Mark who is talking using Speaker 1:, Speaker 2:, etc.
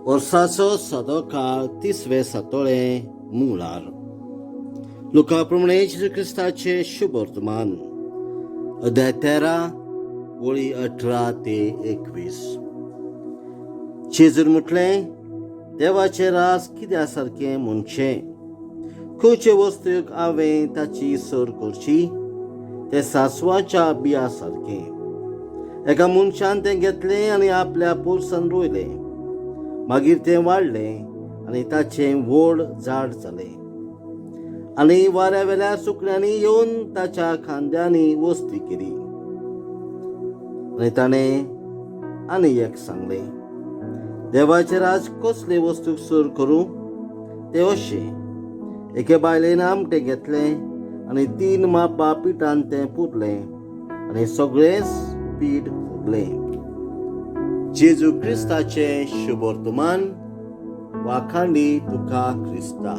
Speaker 1: वर्साचो सदो काळ 30वें सातोळे मंगळार. लुका प्रमाणे जेजू क्रिस्ताचे शुभ वर्तमान, अध्याय 13 वळी 18 ते 21. जेजून म्हटलें, देवाचे राज कित्या सारकें म्हणचे, खंयचे वस्तूक हांवें ताची सर करची ते सांसवाच्या बिया सारकें. एका मनशान तें घेतलें आनी आपल्या पोरसान रोयलें. मागीर तें वाडलें आनी ताचें व्हड झाड जालें आनी वाऱ्यावेल्या सुकण्यांनी येवन ताच्या खांद्यांनी वस्ती केली. आनी ताणें आनी एक सांगलें, देवाचे राज कसले वस्तूक सर करूं? ते अशें, एके बायलेन आमटें घेतलें आनी 3 मापां पिठान तें पुरलें आनी सगळेंच पीठ फुगलें. जेजू क्रिस्ताचे शुभ वर्तमान. वाखाणी तुका क्रिस्ता.